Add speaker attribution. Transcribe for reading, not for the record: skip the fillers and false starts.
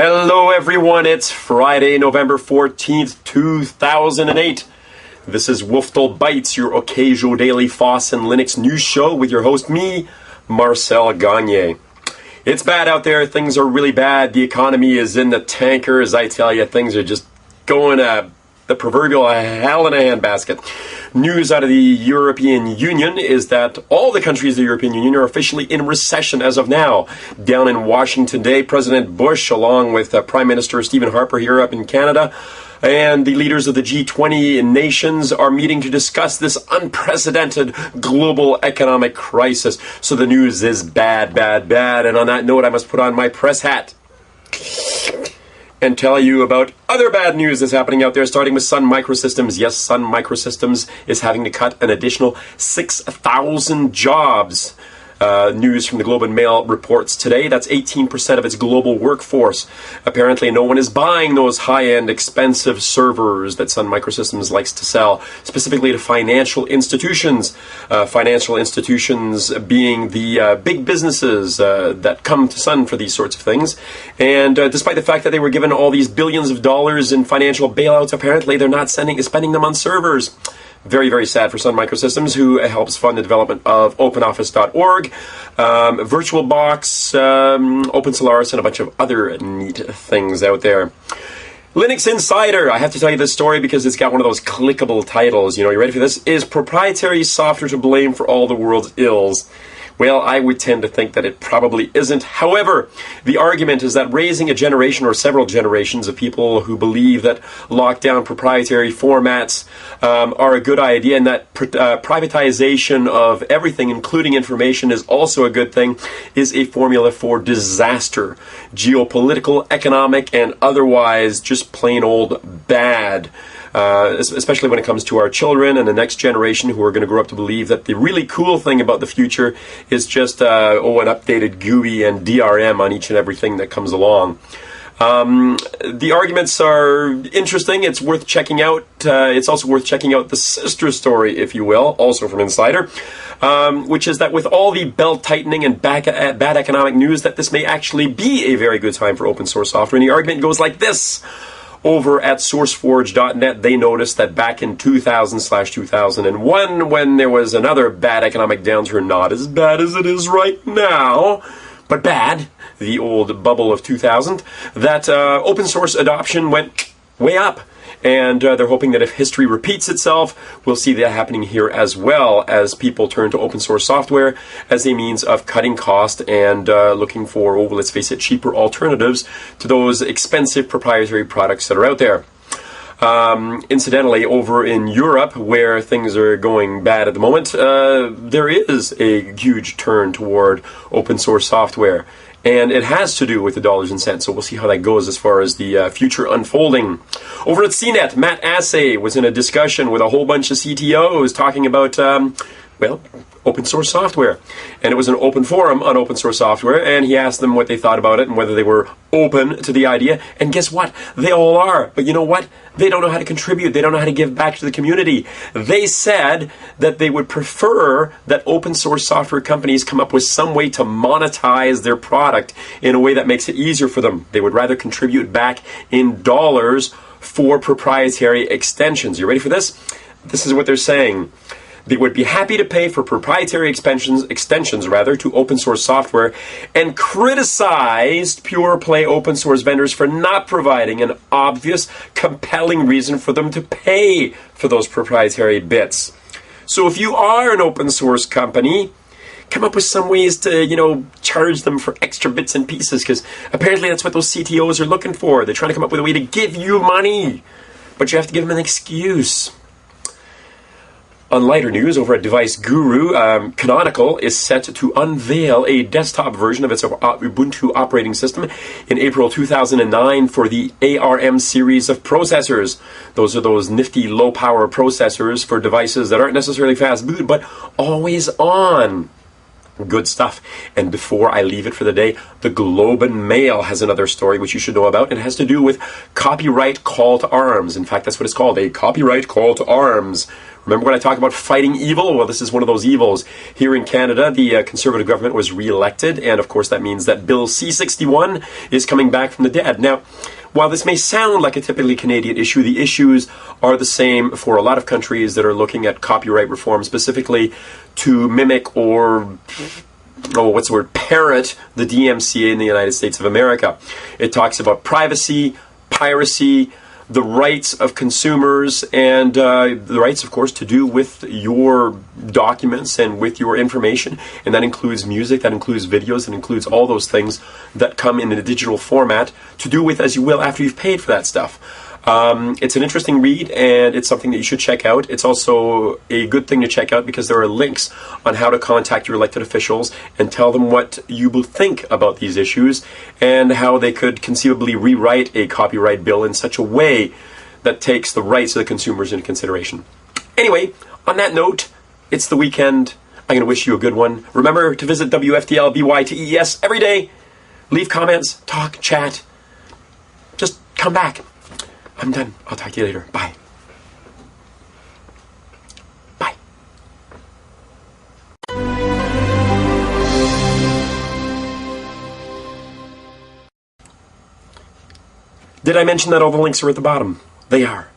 Speaker 1: Hello everyone, it's Friday, November 14th, 2008. This is WFTL Bytes, your occasional daily FOSS and Linux news show with your host, me, Marcel Gagne. It's bad out there, things are really bad, the economy is in the tankers, I tell you, things are just going the proverbial hell in a handbasket. News out of the European Union is that all the countries of the European Union are officially in recession as of now. Down in Washington today, President Bush, along with Prime Minister Stephen Harper here up in Canada, and the leaders of the G20 nations are meeting to discuss this unprecedented global economic crisis. So the news is bad, bad, bad. And on that note, I must put on my press hat and tell you about other bad news that's happening out there, starting with Sun Microsystems. Yes, Sun Microsystems is having to cut an additional 6,000 jobs. News from the Globe and Mail reports today. That's 18% of its global workforce. Apparently, no one is buying those high-end, expensive servers that Sun Microsystems likes to sell, specifically to financial institutions. Financial institutions being the big businesses that come to Sun for these sorts of things. And despite the fact that they were given all these billions of dollars in financial bailouts, apparently they're not spending them on servers. Very, very sad for Sun Microsystems, who helps fund the development of OpenOffice.org, VirtualBox, OpenSolaris, and a bunch of other neat things out there. Linux Insider, I have to tell you this story because it's got one of those clickable titles. You ready for this? Is proprietary software to blame for all the world's ills? Well, I would tend to think that it probably isn't. However, the argument is that raising a generation or several generations of people who believe that lockdown proprietary formats are a good idea and that privatization of everything, including information, is also a good thing, is a formula for disaster. Geopolitical, economic, and otherwise just plain old bad. Especially when it comes to our children and the next generation who are going to grow up to believe that the really cool thing about the future is just an updated GUI and DRM on each and everything that comes along. The arguments are interesting. It's worth checking out. It's also worth checking out the sister story, if you will, also from Insider, which is that with all the belt-tightening and bad economic news, that this may actually be a very good time for open source software. And the argument goes like this. Over at SourceForge.net, they noticed that back in 2000/2001, when there was another bad economic downturn, not as bad as it is right now, but bad, the old bubble of 2000, that open source adoption went way up. And they're hoping that if history repeats itself, we'll see that happening here as well as people turn to open source software as a means of cutting cost and looking for, let's face it, cheaper alternatives to those expensive proprietary products that are out there. Incidentally, over in Europe, where things are going bad at the moment, there is a huge turn toward open source software. And it has to do with the dollars and cents, so we'll see how that goes as far as the future unfolding. Over at CNET, Matt Assay was in a discussion with a whole bunch of CTOs talking about, open source software. And it was an open forum on open source software, and he asked them what they thought about it and whether they were open to the idea. And guess what? They all are. But you know what? They don't know how to contribute. They don't know how to give back to the community. They said that they would prefer that open source software companies come up with some way to monetize their product in a way that makes it easier for them. They would rather contribute back in dollars for proprietary extensions. You ready for this? This is what they're saying. They would be happy to pay for proprietary extensions to open source software, and criticized pure play open source vendors for not providing an obvious, compelling reason for them to pay for those proprietary bits. So if you are an open source company, come up with some ways to, charge them for extra bits and pieces, because apparently that's what those CTOs are looking for. They're trying to come up with a way to give you money, but you have to give them an excuse. On lighter news, over at Device Guru, Canonical is set to unveil a desktop version of its Ubuntu operating system in April 2009 for the ARM series of processors. Those are those nifty low-power processors for devices that aren't necessarily fast boot, but always on. Good stuff. And before I leave it for the day, the Globe and Mail has another story which you should know about. It has to do with copyright call to arms. In fact, that's what it's called, a copyright call to arms. Remember when I talked about fighting evil? Well, this is one of those evils. Here in Canada, the Conservative government was re-elected, and of course that means that Bill C-61 is coming back from the dead. Now, while this may sound like a typically Canadian issue, the issues are the same for a lot of countries that are looking at copyright reform, specifically to mimic or parrot the DMCA in the United States of America. It talks about privacy, piracy, the rights of consumers, and the rights, of course, to do with your documents and with your information. And that includes music, that includes videos, that includes all those things that come in a digital format to do with as you will after you've paid for that stuff. It's an interesting read, and it's something that you should check out. It's also a good thing to check out because there are links on how to contact your elected officials and tell them what you will think about these issues and how they could conceivably rewrite a copyright bill in such a way that takes the rights of the consumers into consideration. Anyway, on that note, it's the weekend. I'm going to wish you a good one. Remember to visit WFTL Bytes every day. Leave comments, talk, chat. Just come back. I'm done. I'll talk to you later. Bye. Bye. Did I mention that all the links are at the bottom? They are.